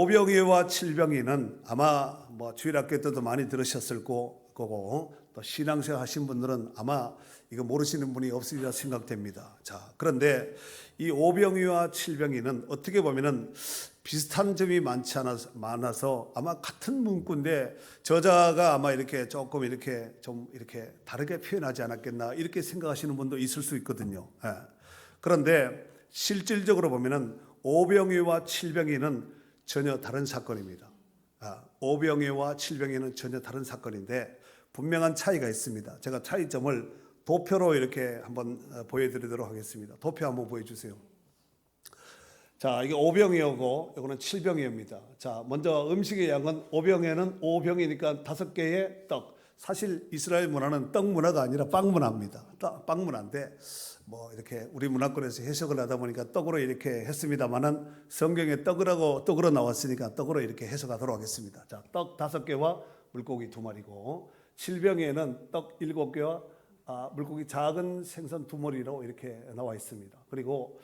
오병이와 칠병이는 아마 주일학교 때도 많이 들으셨을 거고 또 신앙생활 하신 분들은 아마 이거 모르시는 분이 없으리라 생각됩니다. 자, 그런데 이 오병이와 칠병이는 어떻게 보면은 비슷한 점이 많아서 아마 같은 문구인데 저자가 아마 이렇게 조금 이렇게 좀 이렇게 다르게 표현하지 않았겠나 이렇게 생각하시는 분도 있을 수 있거든요. 예. 그런데 실질적으로 보면은 오병이와 칠병이는 전혀 다른 사건입니다. 오병이와 칠병이는 전혀 다른 사건인데 분명한 차이가 있습니다. 제가 차이점을 도표로 이렇게 한번 보여드리도록 하겠습니다. 도표 한번 보여주세요. 자, 이게 오병이어고 이거는 칠병이입니다. 자, 먼저 음식의 양은 오병에는 5병이니까 5개의 떡. 사실 이스라엘 문화는 떡 문화가 아니라 빵 문화입니다. 빵 문화인데 이렇게 우리 문화권에서 해석을 하다 보니까 떡으로 이렇게 했습니다만은 성경에 떡으로 나왔으니까 떡으로 이렇게 해석하도록 하겠습니다. 자, 떡 5개와 물고기 2마리고 칠병에는 떡 7개와 물고기 작은 생선 2마리로 이렇게 나와 있습니다. 그리고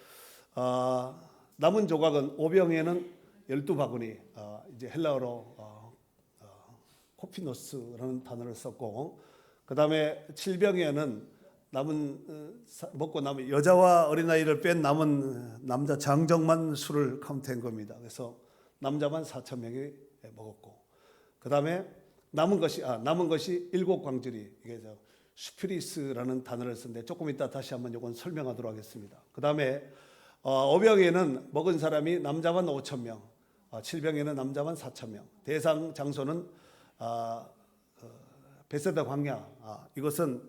남은 조각은 오병에는 12바구니, 이제 헬라어로 코피노스라는 단어를 썼고, 그 다음에 칠병에는 먹고 남은 여자와 어린아이를 뺀 남은 남자 장정만 수를 카운트한 겁니다. 그래서 남자만 4,000명이 먹었고, 그 다음에 남은 것이 7광주리, 이게 스피리스라는 단어를 썼는데 조금 이따 다시 한번 이건 설명하도록 하겠습니다. 그 다음에 오병에는 먹은 사람이 남자만 5,000명, 칠병에는 남자만 4,000명. 대상 장소는 베세다 광야. 이것은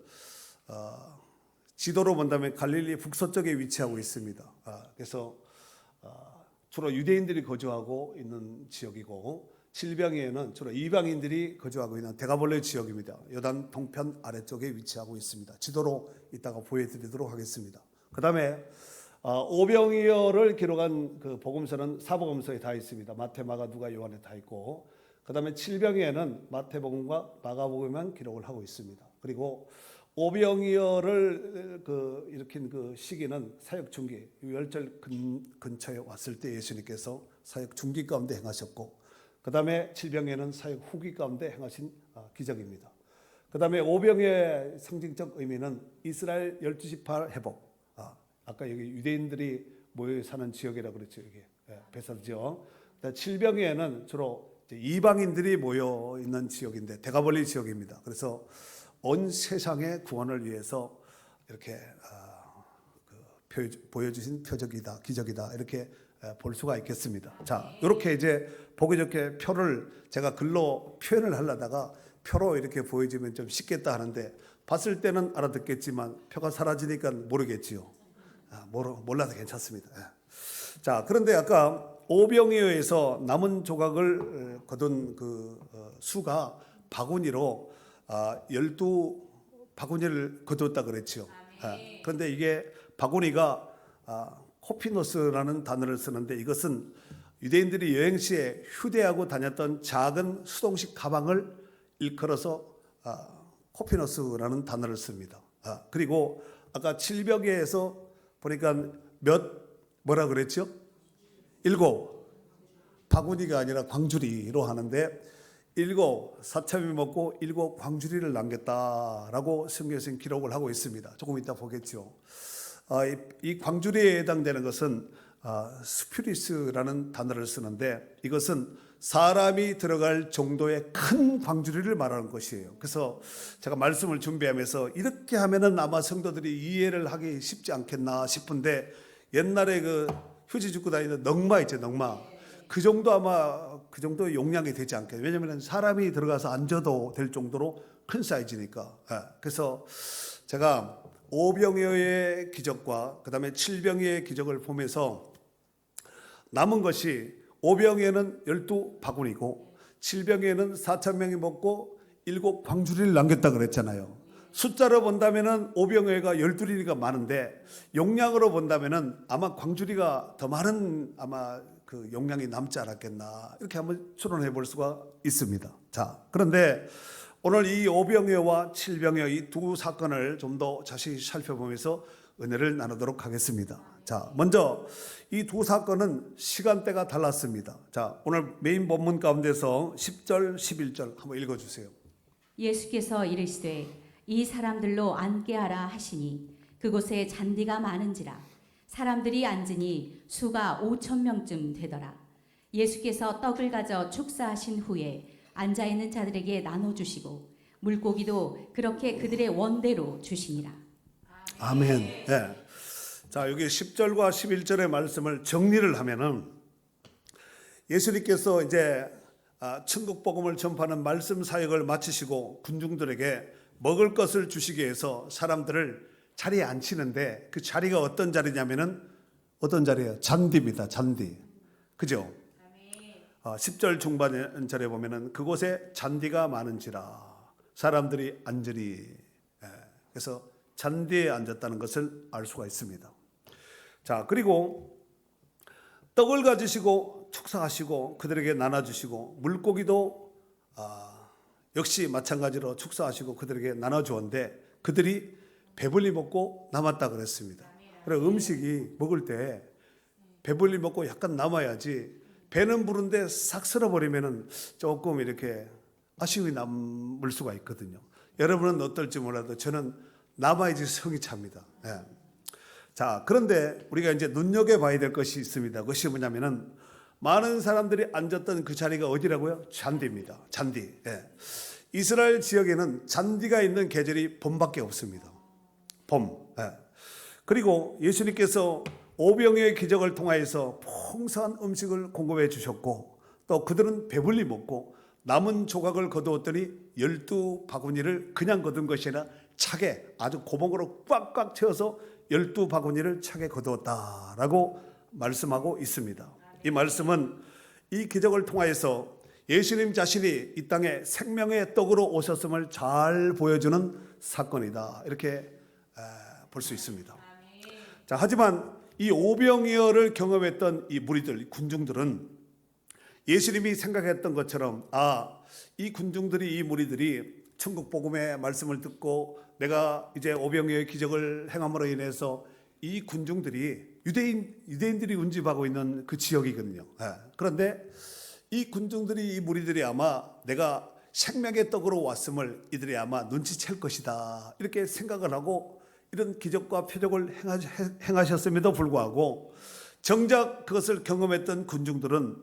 지도로 본다면 갈릴리 북서쪽에 위치하고 있습니다. 그래서 주로 유대인들이 거주하고 있는 지역이고 칠병에는 주로 이방인들이 거주하고 있는 데가볼레 지역입니다. 요단 동편 아래쪽에 위치하고 있습니다. 지도로 이따가 보여드리도록 하겠습니다. 그 다음에 오병이어를 기록한 그 복음서는 사복음서에 다 있습니다. 마태, 마가, 누가, 요한에 다 있고, 그 다음에 칠병에는 마태복음과 마가복음만 기록을 하고 있습니다. 그리고 오병이어를 일으킨 그 시기는 사역 중기, 유월절 근처에 왔을 때 예수님께서 사역 중기 가운데 행하셨고, 그 다음에 칠병에는 사역 후기 가운데 행하신 기적입니다. 그 다음에 오병의 상징적 의미는 이스라엘 12지파 회복. 아까 여기 유대인들이 모여 사는 지역이라고 그랬죠. 여기 베살 지역. 칠병에는 주로 이방인들이 모여 있는 지역인데 데가볼리 지역입니다. 그래서 온 세상의 구원을 위해서 이렇게 보여주신 표적이다, 기적이다 이렇게 볼 수가 있겠습니다. 자, 이렇게 이제 보기 좋게 표를 제가 글로 표현을 하려다가 표로 이렇게 보여주면 좀 쉽겠다 하는데 봤을 때는 알아듣겠지만 표가 사라지니까 모르겠지요. 몰라도 괜찮습니다. 자, 그런데 아까 오병이어에서 남은 조각을 거둔 그 수가 바구니로 12바구니를 거두었다 그랬죠. 그런데 이게 바구니가 코피노스라는 단어를 쓰는데 이것은 유대인들이 여행 시에 휴대하고 다녔던 작은 수동식 가방을 일컬어서 코피노스라는 단어를 씁니다. 그리고 아까 칠병에서 보니까 뭐라 그랬죠? 7 바구니가 아니라 광주리로 하는데 4참이 먹고 7 광주리를 남겼다라고 성경에서 기록을 하고 있습니다. 조금 이따 보겠죠. 이 광주리에 해당되는 것은 스피리스라는 단어를 쓰는데 이것은 사람이 들어갈 정도의 큰 광주리를 말하는 것이에요. 그래서 제가 말씀을 준비하면서 이렇게 하면은 아마 성도들이 이해를 하기 쉽지 않겠나 싶은데 옛날에 그 휴지 줍고 다니는 넝마 있죠, 넝마. 그 정도 아마 그 정도의 용량이 되지 않겠어요. 왜냐하면 사람이 들어가서 앉아도 될 정도로 큰 사이즈니까. 그래서 제가 오병이어의 기적과 그 다음에 칠병이어의 기적을 보면서 남은 것이 오병에는 12바구니고 칠병에는 4,000명이 먹고 7 광주리를 남겼다 그랬잖아요. 숫자로 본다면은 오병이어가 12리가 많은데 용량으로 본다면은 아마 광주리가 더 많은 아마 그 용량이 남지 않았겠나 이렇게 한번 추론해 볼 수가 있습니다. 자, 그런데 오늘 이 오병이어와 칠병이어 이 두 사건을 좀 더 자세히 살펴보면서 은혜를 나누도록 하겠습니다. 자, 먼저 이 두 사건은 시간대가 달랐습니다. 자, 오늘 메인 본문 가운데서 10절, 11절 한번 읽어주세요. 예수께서 이르시되 이 사람들로 앉게 하라 하시니 그곳에 잔디가 많은지라 사람들이 앉으니 수가 5,000명쯤 되더라. 예수께서 떡을 가져 축사하신 후에 앉아 있는 자들에게 나눠 주시고 물고기도 그렇게 그들의 원대로 주시니라. 아멘. 네. 자, 여기 10절과 11절의 말씀을 정리를 하면은 예수님께서 이제 천국 복음을 전파하는 말씀 사역을 마치시고 군중들에게 먹을 것을 주시기 위해서 사람들을 자리에 앉히는데 그 자리가 어떤 자리냐면은 어떤 자리예요? 잔디입니다. 잔디. 그죠? 10절 중반절에 보면은 그곳에 잔디가 많은지라 사람들이 앉으리. 그래서 잔디에 앉았다는 것을 알 수가 있습니다. 자, 그리고 떡을 가지시고 축사하시고 그들에게 나눠주시고 물고기도 역시 마찬가지로 축사하시고 그들에게 나눠주었는데 그들이 배불리 먹고 남았다 그랬습니다. 그래서 음식이 먹을 때 배불리 먹고 약간 남아야지 배는 부른데 싹 쓸어버리면은 조금 이렇게 아쉬움이 남을 수가 있거든요. 여러분은 어떨지 몰라도 저는 남아야지 성이 찹니다. 예. 자, 그런데 우리가 이제 눈여겨봐야 될 것이 있습니다. 그것이 뭐냐면은 많은 사람들이 앉았던 그 자리가 어디라고요? 잔디입니다. 잔디. 예. 이스라엘 지역에는 잔디가 있는 계절이 봄밖에 없습니다. 봄. 예. 그리고 예수님께서 오병이어의 기적을 통하여서 풍성한 음식을 공급해 주셨고 또 그들은 배불리 먹고 남은 조각을 거두었더니 12바구니를 그냥 거둔 것이 아니라 차게 아주 고봉으로 꽉꽉 채워서 12바구니를 차게 거두었다라고 말씀하고 있습니다. 이 말씀은 이 기적을 통하여서 예수님 자신이 이 땅에 생명의 떡으로 오셨음을 잘 보여주는 사건이다. 이렇게 볼 수 있습니다. 자, 하지만 이 오병이어를 경험했던 이 무리들, 군중들은 예수님이 생각했던 것처럼 이 군중들이 이 무리들이 천국 복음의 말씀을 듣고 내가 이제 오병이어의 기적을 행함으로 인해서 이 군중들이 유대인들이 운집하고 있는 그 지역이거든요. 그런데 이 군중들이 이 무리들이 아마 내가 생명의 떡으로 왔음을 이들이 아마 눈치챌 것이다 이렇게 생각을 하고 이런 기적과 표적을 행하셨음에도 불구하고 정작 그것을 경험했던 군중들은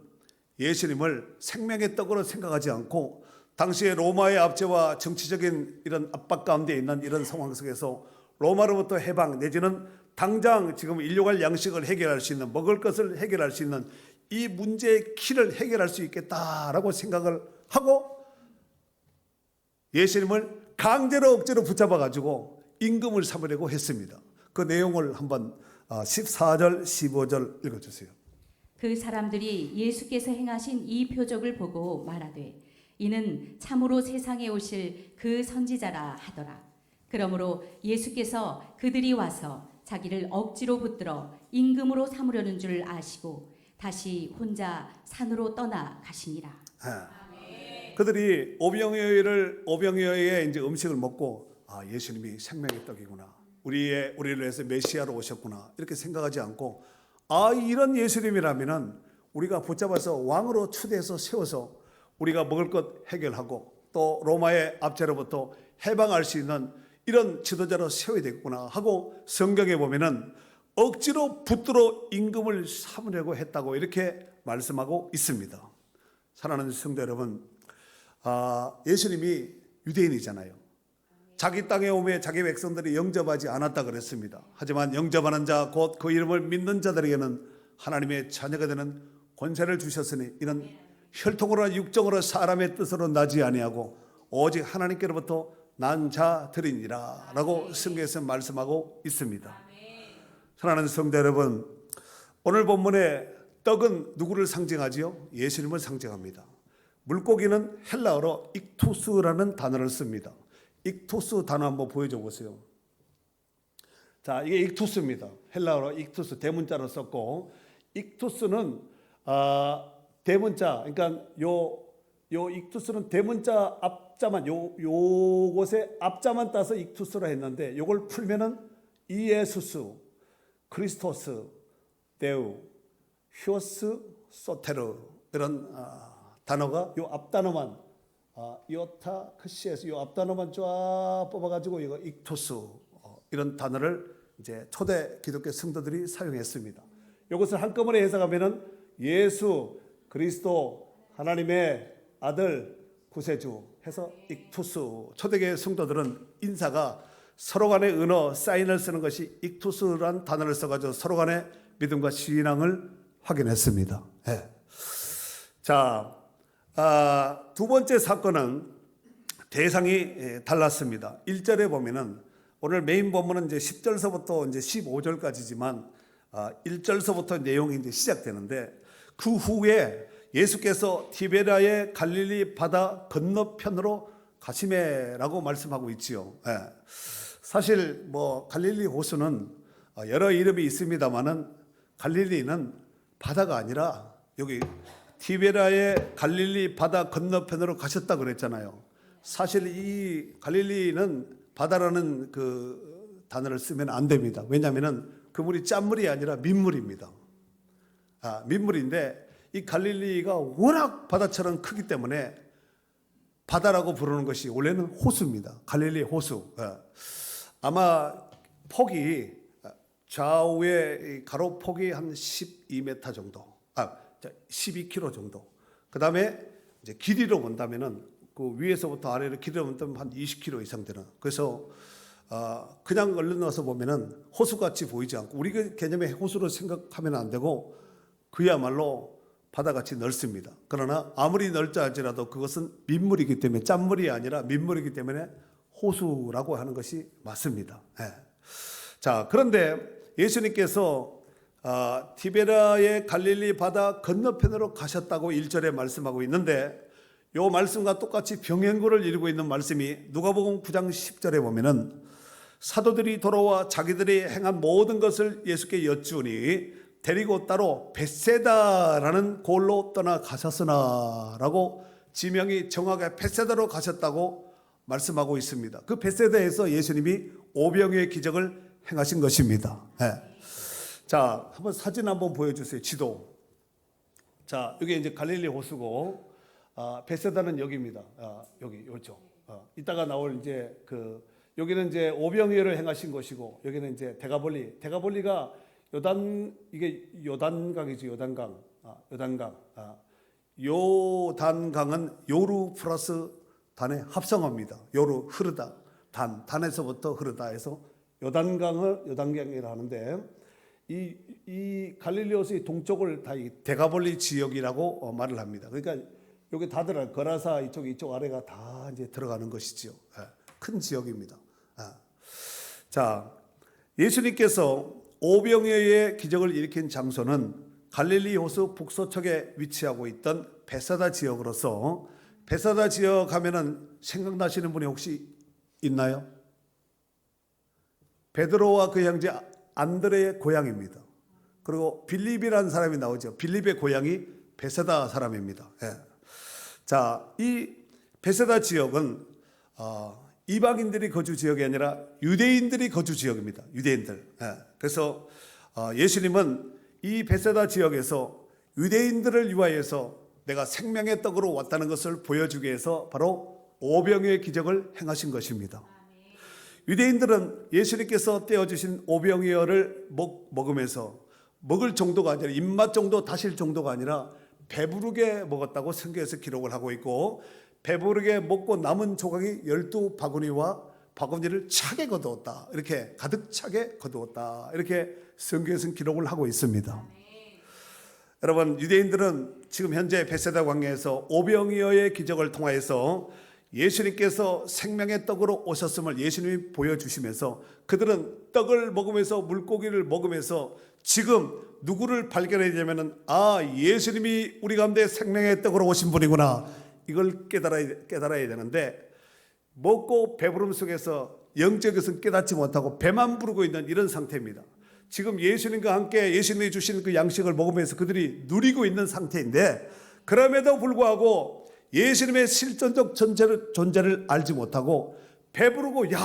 예수님을 생명의 떡으로 생각하지 않고 당시에 로마의 압제와 정치적인 이런 압박 가운데 있는 이런 상황 속에서 로마로부터 해방 내지는 당장 지금 인류갈 양식을 해결할 수 있는 먹을 것을 해결할 수 있는 이 문제의 키를 해결할 수 있겠다라고 생각을 하고 예수님을 강제로 억지로 붙잡아 가지고 임금을 삼으려고 했습니다. 그 내용을 한번 14절 15절 읽어주세요. 그 사람들이 예수께서 행하신 이 표적을 보고 말하되 이는 참으로 세상에 오실 그 선지자라 하더라. 그러므로 예수께서 그들이 와서 자기를 억지로 붙들어 임금으로 삼으려는 줄 아시고 다시 혼자 산으로 떠나 가시니라. 그들이 오병이어의 이제 음식을 먹고 예수님이 생명의 떡이구나. 우리를 위해서 메시아로 오셨구나. 이렇게 생각하지 않고 이런 예수님이라면은 우리가 붙잡아서 왕으로 추대해서 세워서 우리가 먹을 것 해결하고 또 로마의 압제로부터 해방할 수 있는 이런 지도자로 세워야 되겠구나 하고 성경에 보면은 억지로 붙들어 임금을 삼으려고 했다고 이렇게 말씀하고 있습니다. 사랑하는 성도 여러분, 예수님이 유대인이잖아요. 자기 땅에 오매 자기 백성들이 영접하지 않았다 그랬습니다. 하지만 영접하는 자 곧 그 이름을 믿는 자들에게는 하나님의 자녀가 되는 권세를 주셨으니 이는 혈통으로나 육정으로 사람의 뜻으로 나지 아니하고 오직 하나님께로부터 난 자들이니라 라고 성경에서 말씀하고 있습니다. 사랑하는 성도 여러분, 오늘 본문의 떡은 누구를 상징하지요? 예수님을 상징합니다. 물고기는 헬라어로 익투스라는 단어를 씁니다. 익투스 단어 한번 보여줘 보세요. 자, 이게 익투스입니다. 헬라어로 익투스 대문자로 썼고, 익투스는 대문자, 그러니까 요 익투스는 대문자 앞자만 요곳에 앞자만 따서 익투스라 했는데 요걸 풀면은 이에수스, 크리스토스, 데우, 휴어스, 소테르 이런 단어가 요 앞단어만 이오타 크시에서 요 앞단어만 쫙 뽑아가지고 이거 익토스 이런 단어를 이제 초대 기독교 성도들이 사용했습니다. 이것을 한꺼번에 해석하면은 예수 그리스도 하나님의 아들 구세주 해서 익투스. 초대교회 성도들은 인사가 서로 간의 은어 사인을 쓰는 것이 익투스란 단어를 써가지고 서로 간의 믿음과 신앙을 확인했습니다. 네. 자, 두 번째 사건은 대상이 달랐습니다. 1절에 보면은 오늘 메인 본문은 이제 10절서부터 이제 15절까지지만 1절서부터 내용이 이제 시작되는데 그 후에 예수께서 티베리아의 갈릴리 바다 건너편으로 가시매라고 말씀하고 있지요. 예. 사실 뭐 갈릴리 호수는 여러 이름이 있습니다만은 갈릴리는 바다가 아니라 여기 티베리아의 갈릴리 바다 건너편으로 가셨다 그랬잖아요. 사실 이 갈릴리는 바다라는 그 단어를 쓰면 안 됩니다. 왜냐하면은 그 물이 짠물이 아니라 민물입니다. 민물인데 이 갈릴리가 워낙 바다처럼 크기 때문에 바다라고 부르는 것이 원래는 호수입니다. 갈릴리 호수. 아마 폭이 좌우의 가로 폭이 한 12m 정도, 12km 정도. 그 다음에 이제 길이로 본다면은 그 위에서부터 아래로 길이로 본다면 한 20km 이상 되는. 그래서 그냥 얼른 와서 보면은 호수같이 보이지 않고 우리 그 개념의 호수로 생각하면 안 되고 그야말로 바다같이 넓습니다. 그러나 아무리 넓자 할지라도 그것은 민물이기 때문에 짠물이 아니라 민물이기 때문에 호수라고 하는 것이 맞습니다. 예. 자, 그런데 예수님께서 티베리아의 갈릴리 바다 건너편으로 가셨다고 1절에 말씀하고 있는데 이 말씀과 똑같이 병행구를 이루고 있는 말씀이 누가복음 9장 10절에 보면은 사도들이 돌아와 자기들이 행한 모든 것을 예수께 여쭈니 데리고 따로 벳세다라는 골로 떠나가셨으나라고 지명이 정확하게 벳세다로 가셨다고 말씀하고 있습니다. 그 벳세다에서 예수님이 오병이어의 기적을 행하신 것입니다. 네. 자, 한번 사진 한번 보여주세요. 지도. 자, 여기 이제 갈릴리 호수고 벳세다는 여기입니다. 여기 요쪽. 이따가 나올 이제 여기는 이제 오병이어를 행하신 것이고 여기는 이제 대가볼리가 이게 요단강이죠. 요단강. 요단강은 요루 플러스 단의 합성어입니다. 요루 흐르다. 단에서부터 흐르다 해서 요단강이라 하는데 이 갈릴리 호수의 동쪽을 다 이 대가볼리 지역이라고 말을 합니다. 그러니까 여기 다 들어가 거라사 이쪽 아래가 다 이제 들어가는 것이죠. 큰 지역입니다. 자, 예수님께서 오병이어의 기적을 일으킨 장소는 갈릴리 호수 북서쪽에 위치하고 있던 벳사다 지역으로서 벳사다 지역 하면은 생각나시는 분이 혹시 있나요? 베드로와 그 형제 안드레의 고향입니다. 그리고 빌립이라는 사람이 나오죠. 빌립의 고향이 벳사다 사람입니다. 예. 자, 이 벳사다 지역은 이방인들이 거주 지역이 아니라 유대인들이 거주 지역입니다. 유대인들. 예. 그래서 예수님은 이 벳사다 지역에서 유대인들을 위하여서 내가 생명의 떡으로 왔다는 것을 보여주기 위해서 바로 오병이어의 기적을 행하신 것입니다. 유대인들은 예수님께서 떼어주신 오병이어를 먹으면서 먹을 정도가 아니라 입맛 정도 다실 정도가 아니라 배부르게 먹었다고 성경에서 기록을 하고 있고 배부르게 먹고 남은 조각이 12바구니와 바구니를 차게 거두었다. 이렇게 가득 차게 거두었다. 이렇게 성경에서 기록을 하고 있습니다. 여러분, 유대인들은 지금 현재 벳세다 광야에서 오병이어의 기적을 통하여서 예수님께서 생명의 떡으로 오셨음을 예수님이 보여주시면서 그들은 떡을 먹으면서 물고기를 먹으면서 지금 누구를 발견하냐면은 예수님이 우리 가운데 생명의 떡으로 오신 분이구나. 이걸 깨달아야 되는데 먹고 배부름 속에서 영적에서는 깨닫지 못하고 배만 부르고 있는 이런 상태입니다. 지금 예수님과 함께 예수님이 주신 그 양식을 먹으면서 그들이 누리고 있는 상태인데 그럼에도 불구하고 예수님의 실존적 존재를 알지 못하고 배부르고 야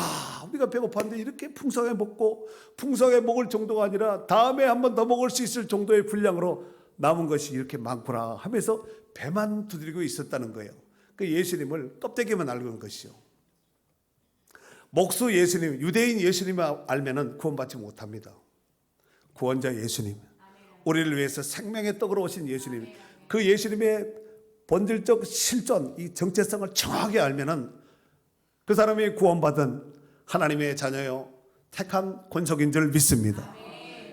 우리가 배고팠는데 이렇게 풍성하게 먹고 풍성하게 먹을 정도가 아니라 다음에 한 번 더 먹을 수 있을 정도의 분량으로 남은 것이 이렇게 많구나 하면서 배만 두드리고 있었다는 거예요. 그 예수님을 껍데기만 알고 있는 것이요. 목수 예수님, 유대인 예수님을 알면은 구원받지 못합니다. 구원자 예수님, 우리를 위해서 생명의 떡으로 오신 예수님, 그 예수님의 본질적 실존, 이 정체성을 정확하게 알면은 그 사람이 구원받은 하나님의 자녀요 택한 권속인 줄 믿습니다.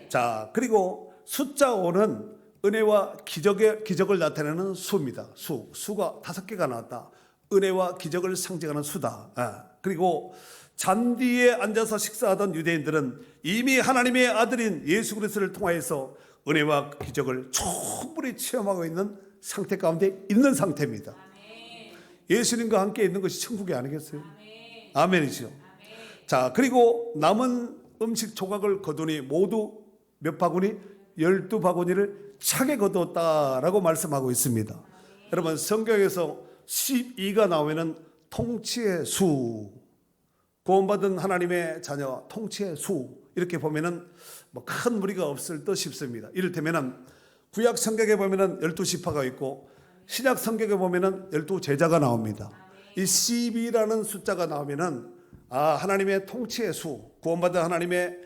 자, 그리고 숫자 5는 은혜와 기적을 나타내는 수입니다. 수가 5개가 나왔다. 은혜와 기적을 상징하는 수다. 그리고 잔디에 앉아서 식사하던 유대인들은 이미 하나님의 아들인 예수 그리스도를 통하여서 은혜와 기적을 충분히 체험하고 있는 상태 가운데 있는 상태입니다. 예수님과 함께 있는 것이 천국이 아니겠어요? 아멘이죠. 자, 그리고 남은 음식 조각을 거두니 모두 몇 바구니? 12바구니를 차게 거두었다라고 말씀하고 있습니다. 여러분 성경에서 12가 나오면은 통치의 수, 구원받은 하나님의 자녀 통치의 수 이렇게 보면은 뭐 큰 무리가 없을 듯 싶습니다. 이를테면은 구약 성경에 보면은 12지파가 있고 신약 성경에 보면은 12제자가 나옵니다. 이 12라는 숫자가 나오면은 하나님의 통치의 수, 구원받은 하나님의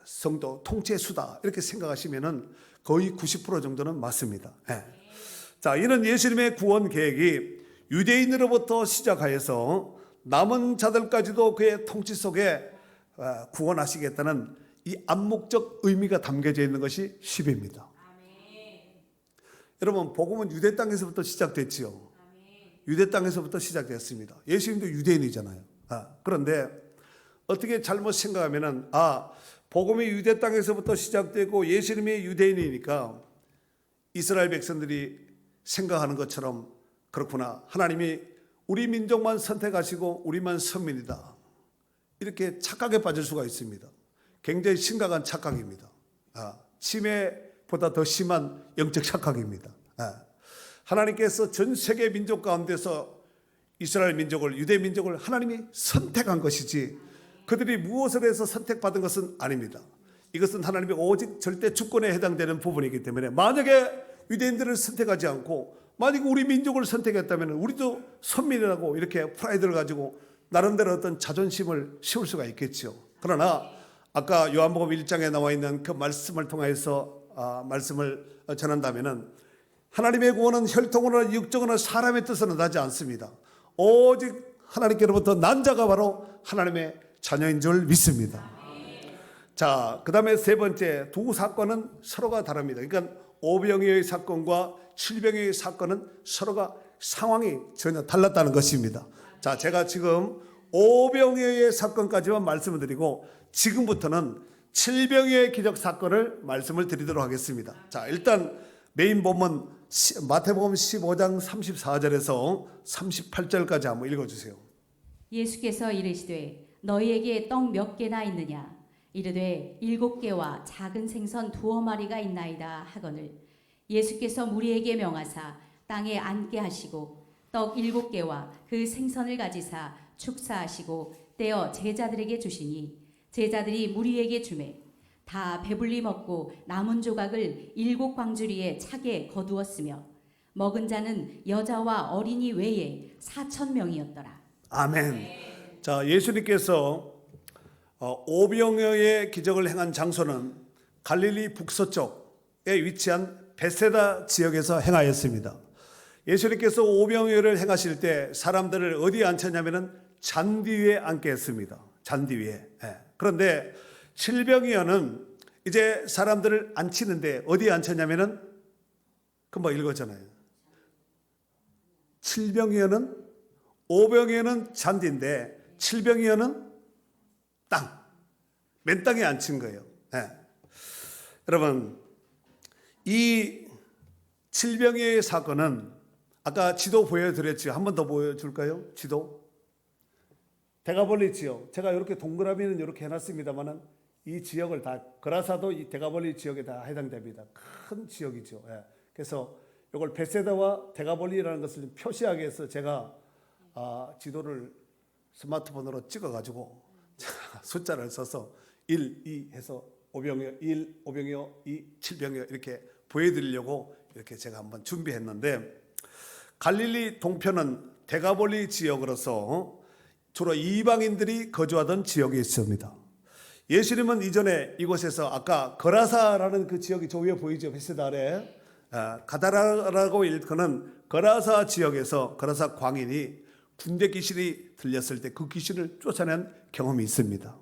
성도 통치의 수다 이렇게 생각하시면은 거의 90% 정도는 맞습니다. 자, 이는 예수님의 구원 계획이 유대인으로부터 시작하여서 남은 자들까지도 그의 통치 속에 구원하시겠다는 이 암묵적 의미가 담겨져 있는 것이 10입니다. 여러분 복음은 유대 땅에서부터 시작됐지요. 유대 땅에서부터 시작됐습니다. 예수님도 유대인이잖아요. 그런데 어떻게 잘못 생각하면은 복음이 유대 땅에서부터 시작되고 예수님이 유대인이니까 이스라엘 백성들이 생각하는 것처럼 그렇구나. 하나님이 우리 민족만 선택하시고 우리만 선민이다. 이렇게 착각에 빠질 수가 있습니다. 굉장히 심각한 착각입니다. 치매보다 더 심한 영적 착각입니다. 하나님께서 전 세계 민족 가운데서 이스라엘 민족을, 유대 민족을 하나님이 선택한 것이지 그들이 무엇을 해서 선택받은 것은 아닙니다. 이것은 하나님의 오직 절대 주권에 해당되는 부분이기 때문에 만약에 유대인들을 선택하지 않고 만약 우리 민족을 선택했다면 우리도 선민이라고 이렇게 프라이드를 가지고 나름대로 어떤 자존심을 세울 수가 있겠죠. 그러나 아까 요한복음 1장에 나와 있는 그 말씀을 통해서 말씀을 전한다면 하나님의 구원은 혈통으로나 육적으로나 사람의 뜻으로 나지 않습니다. 오직 하나님께로부터 난 자가 바로 하나님의 자녀인 줄 믿습니다. 자, 그 다음에 세 번째 두 사건은 서로가 다릅니다. 그러니까 오병이어의 사건과 칠병이어의 사건은 서로가 상황이 전혀 달랐다는 것입니다. 자, 제가 지금 오병이어의 사건까지만 말씀을 드리고 지금부터는 칠병이어의 기적 사건을 말씀을 드리도록 하겠습니다. 자, 일단 메인 본문 마태복음 15장 34절에서 38절까지 한번 읽어주세요. 예수께서 이르시되 너희에게 떡 몇 개나 있느냐 이르되 7개와 작은 생선 2어마리가 있나이다 하거늘 예수께서 무리에게 명하사 땅에 앉게 하시고 떡 7개와 그 생선을 가지사 축사하시고 떼어 제자들에게 주시니 제자들이 무리에게 주매 다 배불리 먹고 남은 조각을 7광주리에 차게 거두었으며 먹은 자는 여자와 어린이 외에 4,000명이었더라. 아멘. 자, 예수님께서 오병이어의 기적을 행한 장소는 갈릴리 북서쪽에 위치한 베세다 지역에서 행하였습니다. 예수님께서 오병이어를 행하실 때 사람들을 어디에 앉혔냐면은 잔디 위에 앉게 했습니다. 잔디 위에. 그런데 칠병이어는 이제 사람들을 앉히는데 어디에 앉혔냐면은 금방 읽었잖아요. 칠병이어는 오병이어는 잔디인데 칠병이어는 땅, 맨 땅에 앉힌 거예요. 여러분 이 칠병이어의 사건은 아까 지도 보여드렸죠. 한 번 더 보여줄까요? 지도. 대가벌리 지역. 제가 이렇게 동그라미는 이렇게 해놨습니다만은 이 지역을 다 그라사도 이 대가벌리 지역에 다 해당됩니다. 큰 지역이죠. 그래서 이걸 베세다와 대가벌리라는 것을 좀 표시하기 위해서 제가 지도를 스마트폰으로 찍어가지고 숫자를 써서 1, 2 해서 오병이어 1, 오병이어 2, 7병이어 이렇게 보여드리려고 이렇게 제가 한번 준비했는데, 갈릴리 동편은 데가볼리 지역으로서 주로 이방인들이 거주하던 지역이 있습니다. 예수님은 이전에 이곳에서 아까 거라사라는 그 지역이 저 위에 보이죠? 베세다 아래 가다라라고 일컫는 거라사 지역에서 거라사 광인이 군대 귀신이 들렸을 때 그 귀신을 쫓아낸 경험이 있습니다.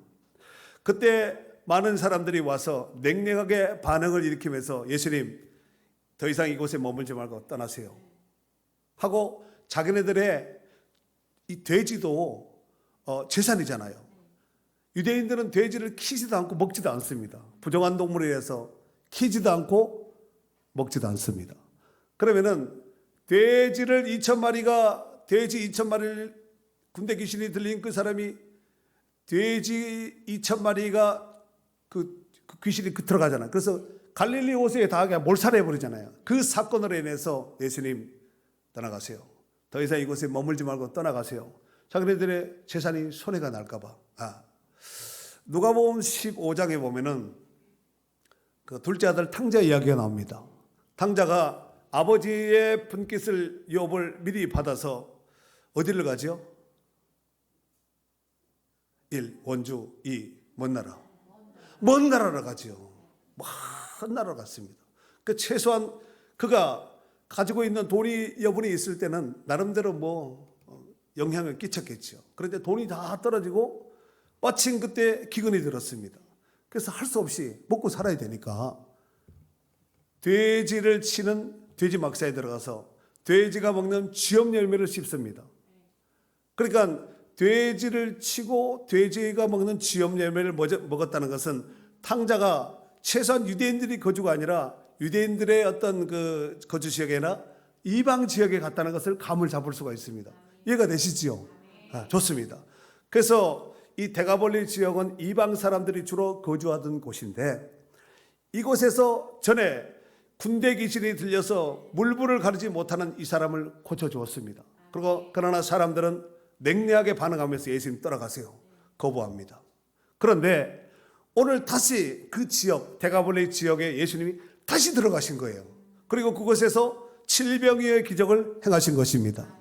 그때 많은 사람들이 와서 냉랭하게 반응을 일으키면서 예수님 더 이상 이곳에 머물지 말고 떠나세요 하고, 자기네들의 이 돼지도 재산이잖아요. 유대인들은 돼지를 키지도 않고 먹지도 않습니다. 부정한 동물이라서 키지도 않고 먹지도 않습니다. 그러면은 돼지를 2,000마리가 돼지 2,000마리를 군대 귀신이 들린 그 사람이 돼지 2,000마리가 그 귀신이 들어가잖아요. 그래서 갈릴리 호수에 다 몰살해 버리잖아요. 그 사건으로 인해서 예수님 떠나가세요. 더 이상 이곳에 머물지 말고 떠나가세요. 자기네들의 재산이 손해가 날까 봐. 누가복음 15장에 보면은 그 둘째 아들 탕자 이야기가 나옵니다. 탕자가 아버지의 분깃을 유업을 미리 받아서 어디를 가죠? 1. 원주, 2. 먼 나라. 먼 나라로 가죠. 먼 나라로 갔습니다. 그 최소한 그가 가지고 있는 돈이 여분이 있을 때는 나름대로 영향을 끼쳤겠죠. 그런데 돈이 다 떨어지고 마침 그때 기근이 들었습니다. 그래서 할 수 없이 먹고 살아야 되니까 돼지를 치는 돼지 막사에 들어가서 돼지가 먹는 쥐염 열매를 씹습니다. 그러니까 돼지를 치고 돼지가 먹는 쥐염 열매를 먹었다는 것은 탕자가 최소한 유대인들이 거주가 아니라 유대인들의 어떤 그 거주 지역이나 이방 지역에 갔다는 것을 감을 잡을 수가 있습니다. 이해가 되시지요? 좋습니다. 그래서 이 데가볼리 지역은 이방 사람들이 주로 거주하던 곳인데, 이곳에서 전에 군대 귀신이 들려서 물불을 가리지 못하는 이 사람을 고쳐주었습니다. 그리고 그러나 사람들은 냉랭하게 반응하면서 예수님 떠나가세요 거부합니다. 그런데 오늘 다시 그 지역 데가볼리 지역에 예수님이 다시 들어가신 거예요. 그리고 그곳에서 질병의 기적을 행하신 것입니다.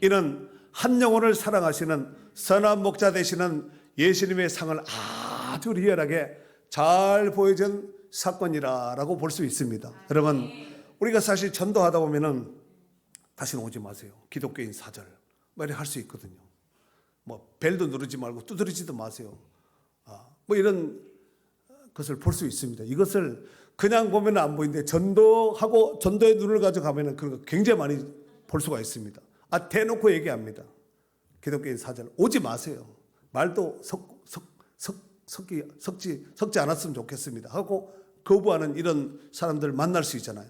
이는 한 영혼을 사랑하시는 선한 목자 되시는 예수님의 상을 아주 리얼하게 잘 보여준 사건이라고 볼 수 있습니다. 여러분, 우리가 사실 전도하다 보면은 다시는 오지 마세요, 기독교인 사절 이렇게 할 수 있거든요. 벨도 누르지 말고 두드리지도 마세요. 이런 것을 볼 수 있습니다. 이것을 그냥 보면 안 보이는데 전도하고 전도의 눈을 가져가면 그런 거 굉장히 많이 볼 수가 있습니다. 대놓고 얘기합니다. 기독교인 사절 오지 마세요. 말도 섞지 않았으면 좋겠습니다 하고 거부하는 이런 사람들 만날 수 있잖아요.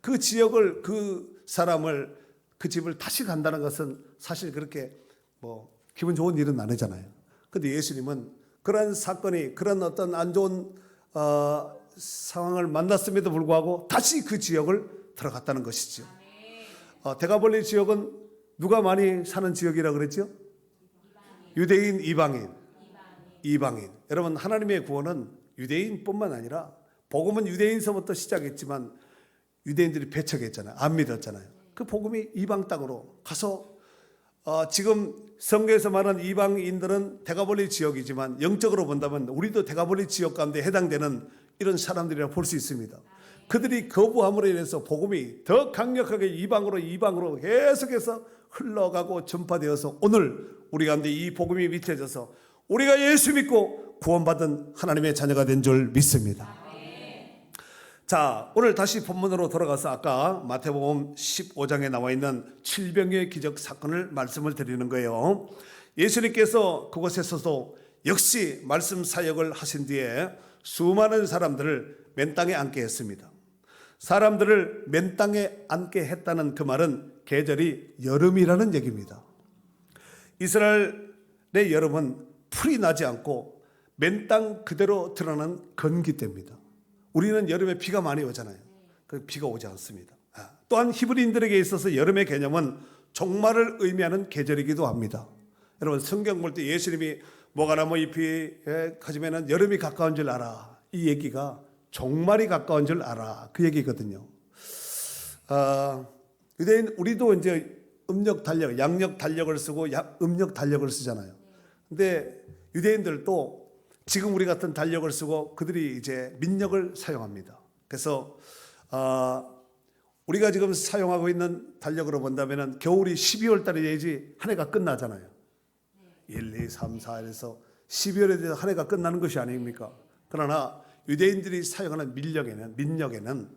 그 지역을, 그 사람을, 그 집을 다시 간다는 것은 사실 그렇게 기분 좋은 일은 아니잖아요. 그런데 예수님은 그런 사건이, 그런 어떤 안 좋은 상황을 만났음에도 불구하고 다시 그 지역을 들어갔다는 것이죠. 데가볼리 지역은 누가 많이 사는 지역이라고 그랬죠? 유대인, 이방인. 여러분, 하나님의 구원은 유대인뿐만 아니라 복음은 유대인서부터 시작했지만 유대인들이 배척했잖아요. 안 믿었잖아요. 그 복음이 이방 땅으로 가서 지금 성경에서 말하는 이방인들은 데가볼리 지역이지만 영적으로 본다면 우리도 데가볼리 지역 가운데 해당되는 이런 사람들이라고 볼 수 있습니다. 그들이 거부함으로 인해서 복음이 더 강력하게 이방으로 계속해서 흘러가고 전파되어서 오늘 우리 가운데 이 복음이 믿혀져서 우리가 예수 믿고 구원받은 하나님의 자녀가 된 줄 믿습니다. 자, 오늘 다시 본문으로 돌아가서 아까 마태복음 15장에 나와 있는 칠병의 기적 사건을 말씀을 드리는 거예요. 예수님께서 그곳에서도 역시 말씀 사역을 하신 뒤에 수많은 사람들을 맨 땅에 앉게 했습니다. 사람들을 맨 땅에 앉게 했다는 그 말은 계절이 여름이라는 얘기입니다. 이스라엘의 여름은 풀이 나지 않고 맨 땅 그대로 드러나는 건기 때입니다. 우리는 여름에 비가 많이 오잖아요. 그 비가 오지 않습니다. 또한 히브리인들에게 있어서 여름의 개념은 종말을 의미하는 계절이기도 합니다. 여러분 성경 볼 때 예수님이 모가나무 잎이 가지면은 여름이 가까운 줄 알아. 이 얘기가 종말이 가까운 줄 알아. 그 얘기거든요. 유대인 우리도 이제 음력 달력, 양력 달력을 쓰고 음력 달력을 쓰잖아요. 근데 유대인들도 지금 우리 같은 달력을 쓰고 그들이 이제 민력을 사용합니다. 그래서 우리가 지금 사용하고 있는 달력으로 본다면은 겨울이 12월 달이 돼야지 한 해가 끝나잖아요. 1, 2, 3, 4에서 12월에 대해서 한 해가 끝나는 것이 아닙니까? 그러나 유대인들이 사용하는 민력에는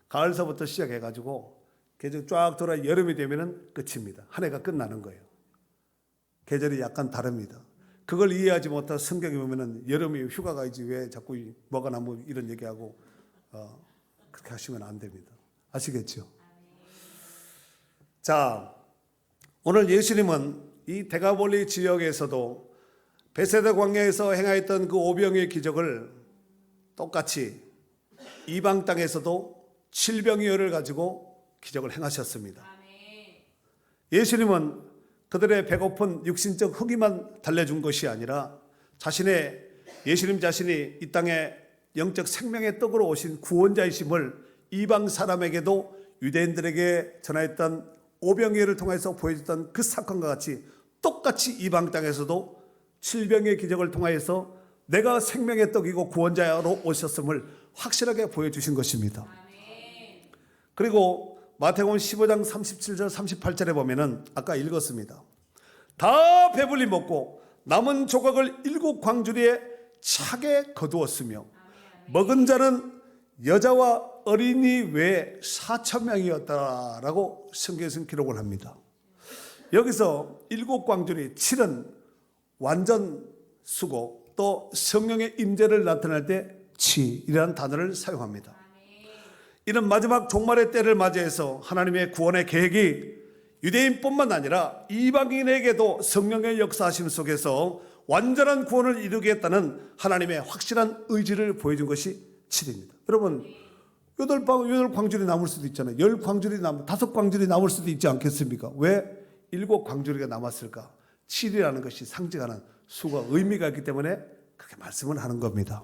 가을서부터 시작해가지고 계절 쫙 돌아 여름이 되면은 끝입니다. 한 해가 끝나는 거예요. 계절이 약간 다릅니다. 그걸 이해하지 못한 성경에 보면은 여름이 휴가가 있지 왜 자꾸 뭐가 나무 이런 얘기하고 그렇게 하시면 안 됩니다. 아시겠죠? 자, 오늘 예수님은 이 데가볼리 지역에서도 베세다 광야에서 행하였던 그 오병이의 기적을 똑같이 이방 땅에서도 칠병이어를 가지고 기적을 행하셨습니다. 예수님은 그들의 배고픈 육신적 허기만 달래준 것이 아니라 예수님 자신이 이 땅에 영적 생명의 떡으로 오신 구원자이심을 이방 사람에게도 유대인들에게 전하였던 오병이어를 통해서 보여줬던 그 사건과 같이 똑같이 이방 땅에서도 칠병의 기적을 통하여서 내가 생명의 떡이고 구원자로 오셨음을 확실하게 보여주신 것입니다. 그리고 마태복음 15장 37절 38절에 보면은 아까 읽었습니다. 다 배불리 먹고 남은 조각을 7 광주리에 차게 거두었으며 먹은 자는 여자와 어린이 외에 4,000명이었다라고 성경에서는 기록을 합니다. 여기서 7 광주리 7은 완전 수고 또 성령의 임재를 나타낼 때 치이라는 단어를 사용합니다. 이런 마지막 종말의 때를 맞이해서 하나님의 구원의 계획이 유대인뿐만 아니라 이방인에게도 성령의 역사하심 속에서 완전한 구원을 이루겠다는 하나님의 확실한 의지를 보여준 것이 7입니다. 여러분 8 광주리 남을 수도 있잖아요. 10 광주리 5 광주리 남을 수도 있지 않겠습니까? 왜 7 광주리가 남았을까? 7이라는 것이 상징하는 수가 의미가 있기 때문에 그렇게 말씀을 하는 겁니다.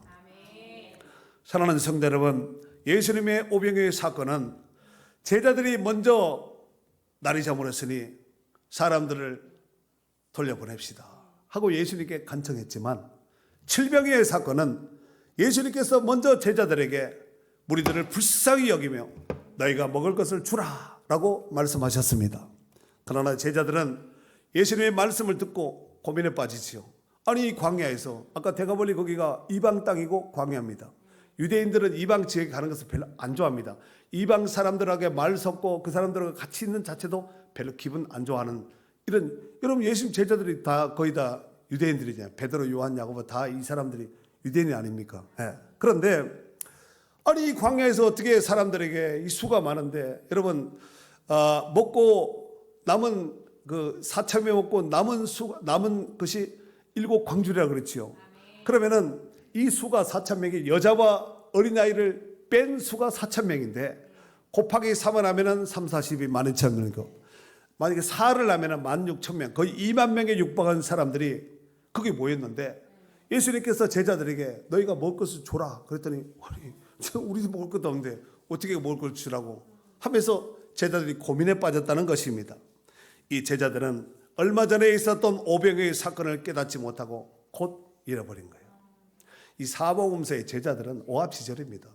사랑하는 성도 여러분, 예수님의 오병이의 사건은 제자들이 먼저 날이 저물었으니 사람들을 돌려보냅시다 하고 예수님께 간청했지만 칠병이의 사건은 예수님께서 먼저 제자들에게 무리들을 불쌍히 여기며 너희가 먹을 것을 주라 라고 말씀하셨습니다. 그러나 제자들은 예수님의 말씀을 듣고 고민에 빠지지요. 아니 이 광야에서 아까 데가볼리 거기가 이방 땅이고 광야입니다. 유대인들은 이방 지역에 가는 것을 별로 안 좋아합니다. 이방 사람들에게 말 섞고 그 사람들과 같이 있는 자체도 별로 기분 안 좋아하는 이런 여러분 예수님 제자들이 다 거의 다 유대인들이잖아요. 베드로, 요한, 야고보 다 이 사람들이 유대인이 아닙니까? 네. 그런데 아니 이 광야에서 어떻게 사람들에게 이 수가 많은데 여러분 먹고 남은 그 4,000명 먹고 남은 것이 7 광주리라 그랬지요. 그러면은 이 수가 4,000명이 여자와 어린아이를 뺀 수가 4,000명인데 곱하기 3을 하면은 3, 40이 12,000명이고 만약에 4를 하면은 16,000명 거의 2만 명에 육박한 사람들이 거기 모였는데 예수님께서 제자들에게 너희가 먹을 것을 줘라 그랬더니 아니 우리도 먹을 것도 없는데 어떻게 먹을 걸 주라고 하면서 제자들이 고민에 빠졌다는 것입니다. 이 제자들은 얼마 전에 있었던 오병이의 사건을 깨닫지 못하고 곧 잃어버린 거예요. 이 사복음서의 제자들은 오합지졸입니다.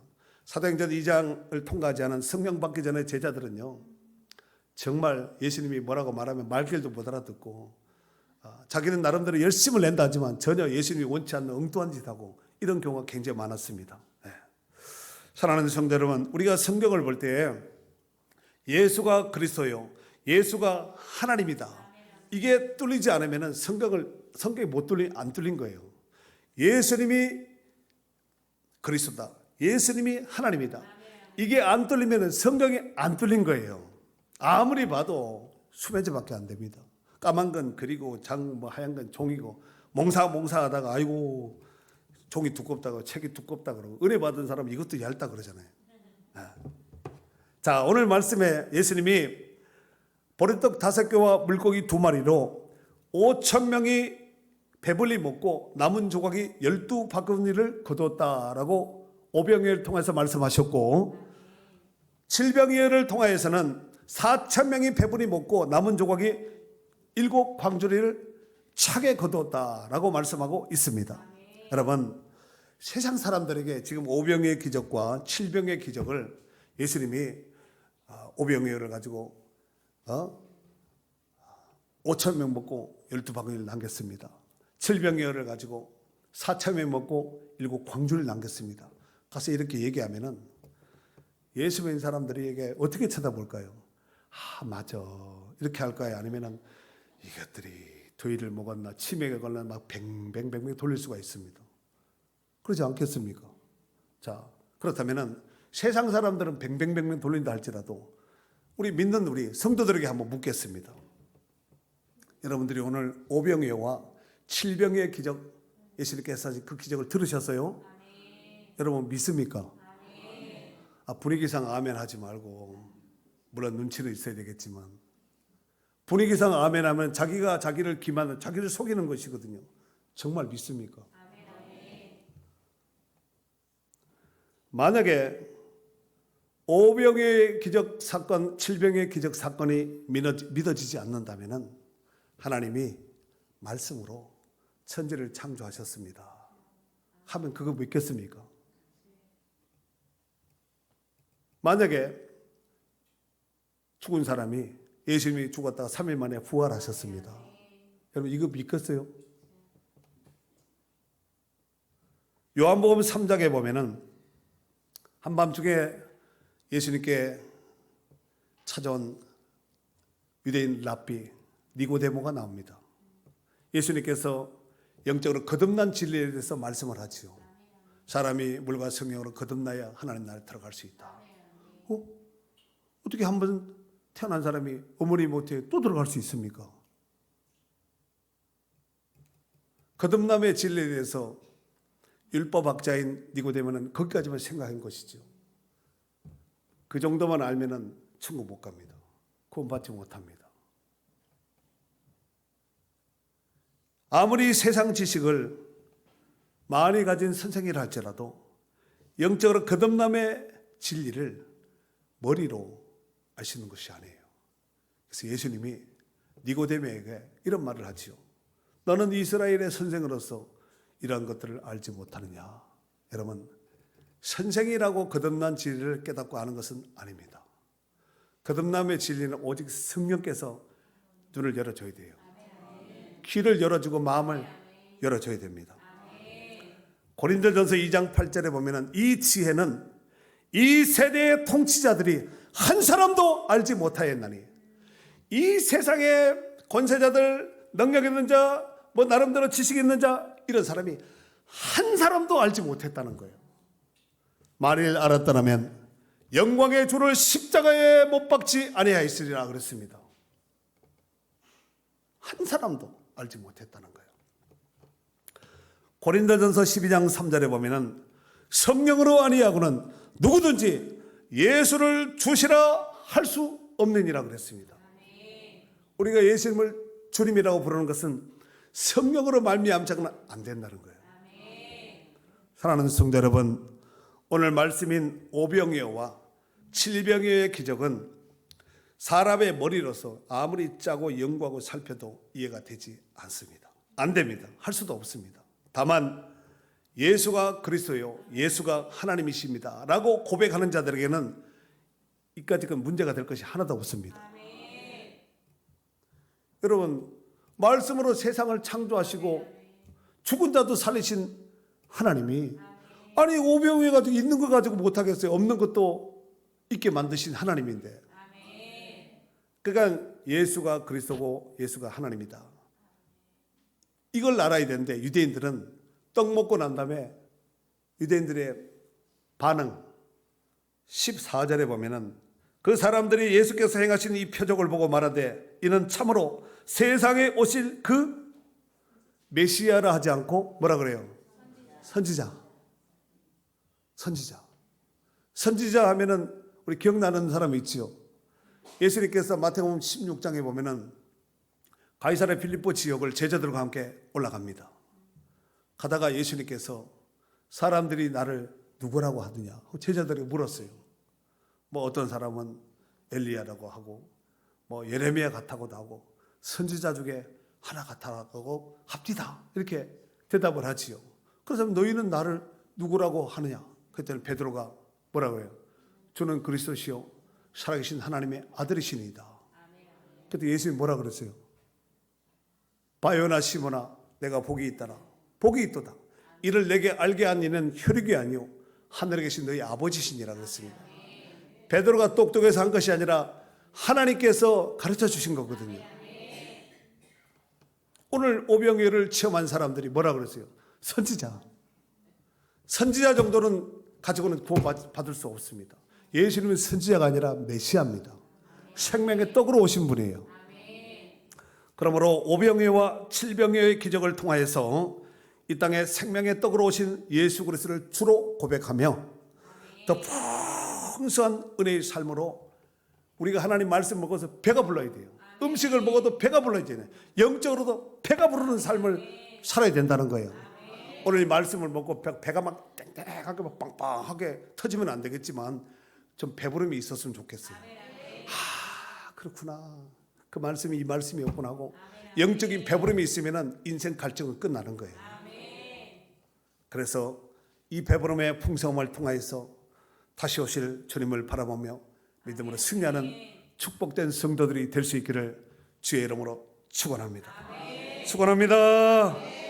사도행전 2장을 통과하지 않은 성령 받기 전에 제자들은요 정말 예수님이 뭐라고 말하면 말귀도 못 알아듣고 자기는 나름대로 열심을 낸다 하지만 전혀 예수님이 원치 않는 엉뚱한 짓하고 이런 경우가 굉장히 많았습니다. 네. 사랑하는 성도 여러분, 우리가 성경을 볼 때 예수가 그리스도요, 예수가 하나님이다. 이게 뚫리지 않으면 성경이 안 뚫린 거예요. 예수님이 그리스도다. 예수님이 하나님이다. 이게 안 뚫리면 성경이 안 뚫린 거예요. 아무리 봐도 수면제밖에 안 됩니다. 까만 건 그리고 하얀 건 종이고 몽사하다가 아이고 종이 두껍다고 책이 두껍다 그러고 은혜 받은 사람은 이것도 얇다 그러잖아요. 자, 오늘 말씀에 예수님이 보리떡 5개와 물고기 2마리로 5천 명이 배불리 먹고 남은 조각이 12바구니를 거두었다라고 오병이어를 통해서 말씀하셨고, 칠병이어를 통하여서는 4천 명이 배불리 먹고 남은 조각이 7광주리를 차게 거두었다라고 말씀하고 있습니다. 여러분, 세상 사람들에게 지금 오병이어의 기적과 칠병의 기적을 예수님이 오병이어를 가지고 5천 명 먹고 12바구니를 남겼습니다. 칠병이어를 가지고 4천 명 먹고 7광주리를 남겼습니다. 가서 이렇게 얘기하면은 예수 믿는 사람들에게 어떻게 쳐다볼까요? 맞아, 이렇게 할까요? 아니면은 이것들이 더위를 먹었나 치매가 걸렸나 막 뱅뱅뱅뱅 돌릴 수가 있습니다. 그러지 않겠습니까? 자, 그렇다면은 세상 사람들은 뱅뱅뱅뱅 돌린다 할지라도 우리 믿는 우리 성도들에게 한번 묻겠습니다. 여러분들이 오늘 오병이어와 칠병의 기적, 예수님께서 하신 그 기적을 들으셨어요? 여러분 믿습니까? 분위기상 아멘 하지 말고, 물론 눈치는 있어야 되겠지만, 분위기상 아멘 하면 자기가 자기를 기만하는, 자기를 속이는 것이거든요. 정말 믿습니까? 만약에 오병의 기적 사건, 칠병의 기적 사건이 믿어지지 않는다면 하나님이 말씀으로 천지를 창조하셨습니다 하면 그거 믿겠습니까? 만약에 죽은 사람이 예수님이 죽었다가 3일 만에 부활하셨습니다. 여러분 이거 믿겠어요? 요한복음 3장에 보면은 한밤중에 예수님께 찾아온 유대인 랍비 니고데모가 나옵니다. 예수님께서 영적으로 거듭난 진리에 대해서 말씀을 하지요. 사람이 물과 성령으로 거듭나야 하나님 나라에 들어갈 수 있다. 어떻게 한번 태어난 사람이 어머니 못해 또 들어갈 수 있습니까? 거듭남의 진리에 대해서 율법학자인 니고데모는 거기까지만 생각한 것이죠. 그 정도만 알면은 천국 못 갑니다. 구원받지 못합니다. 아무리 세상 지식을 많이 가진 선생이라 할지라도 영적으로 거듭남의 진리를 머리로 아시는 것이 아니에요. 그래서 예수님이 니고데모에게 이런 말을 하지요. 너는 이스라엘의 선생으로서 이러한 것들을 알지 못하느냐. 여러분, 선생이라고 거듭난 진리를 깨닫고 아는 것은 아닙니다. 거듭남의 진리는 오직 성령께서 눈을 열어줘야 돼요. 귀를 열어주고 마음을 열어줘야 됩니다. 고린도전서 2장 8절에 보면은 이 지혜는 이 세대의 통치자들이 한 사람도 알지 못하였나니, 이 세상의 권세자들, 능력 있는 자, 뭐 나름대로 지식 있는 자, 이런 사람이 한 사람도 알지 못했다는 거예요. 만일 알았더라면 영광의 주를 십자가에 못 박지 아니하였으리라 그랬습니다. 한 사람도 알지 못했다는 거예요. 고린도전서 12장 3절에 보면은 성령으로 아니하고는 누구든지 예수를 주시라 할 수 없느니라 그랬습니다. 우리가 예수님을 주님이라고 부르는 것은 성령으로 말미암자고는 안 된다는 거예요. 사랑하는 성도 여러분, 오늘 말씀인 오병이어와 칠병이어의 기적은 사람의 머리로서 아무리 짜고 연구하고 살펴도 이해가 되지 않습니다. 안 됩니다. 할 수도 없습니다. 다만 예수가 그리스도요, 예수가 하나님이십니다 라고 고백하는 자들에게는 이까지 문제가 될 것이 하나도 없습니다. 여러분, 말씀으로 세상을 창조하시고 죽은 자도 살리신 하나님이, 아니 오병이어 가지고 있는 거 가지고 못하겠어요? 없는 것도 있게 만드신 하나님인데, 그러니까 예수가 그리스도고 예수가 하나님이다, 이걸 알아야 되는데, 유대인들은 떡 먹고 난 다음에 유대인들의 반응 14절에 보면은 그 사람들이 예수께서 행하신 이 표적을 보고 말하되 이는 참으로 세상에 오실 그 메시아라 하지 않고 뭐라 그래요? 선지자 하면은 우리 기억나는 사람이 있지요. 예수님께서 마태복음 16장에 보면은 가이사랴 빌립보 지역을 제자들과 함께 올라갑니다. 가다가 예수님께서 사람들이 나를 누구라고 하느냐 제자들이 물었어요. 뭐 어떤 사람은 엘리야라고 하고 뭐 예레미야 같다고도 하고 선지자 중에 하나 같다고 합디다 이렇게 대답을 하지요. 그래서 너희는 나를 누구라고 하느냐? 그때는 베드로가 뭐라고 해요? 저는 그리스도시요 살아계신 하나님의 아들이시니이다. 그때 예수님이 뭐라 그랬어요? 바요나 시모나 내가 복이 있다라. 복이 있도다. 이를 내게 알게 한 이는 혈육이 아니요 하늘에 계신 너희 아버지시니라 그랬습니다. 베드로가 똑똑해서 한 것이 아니라 하나님께서 가르쳐 주신 거거든요. 오늘 오병이어를 체험한 사람들이 뭐라 그랬어요? 선지자. 선지자 정도는 가지고는 구원 받을 수 없습니다. 예수님은 선지자가 아니라 메시아입니다. 생명의 떡으로 오신 분이에요. 그러므로 오병이어와 칠병이어의 기적을 통하여서 이 땅에 생명의 떡으로 오신 예수 그리스도를 주로 고백하며 더 풍성한 은혜의 삶으로 우리가 하나님 말씀 먹어서 배가 불러야 돼요. 음식을 먹어도 배가 불러야 돼요. 영적으로도 배가 부르는 삶을 살아야 된다는 거예요. 오늘 이 말씀을 먹고 배가 막 땡땡하게 막 빵빵하게 터지면 안 되겠지만 좀 배부름이 있었으면 좋겠어요. 그렇구나. 그 말씀이 이 말씀이었구나 하고 영적인 배부름이 있으면 인생 갈증은 끝나는 거예요. 그래서 이 배부름의 풍성함을 통하여서 다시 오실 주님을 바라보며 믿음으로 승리하는 축복된 성도들이 될 수 있기를 주의 이름으로 축원합니다. 축원합니다.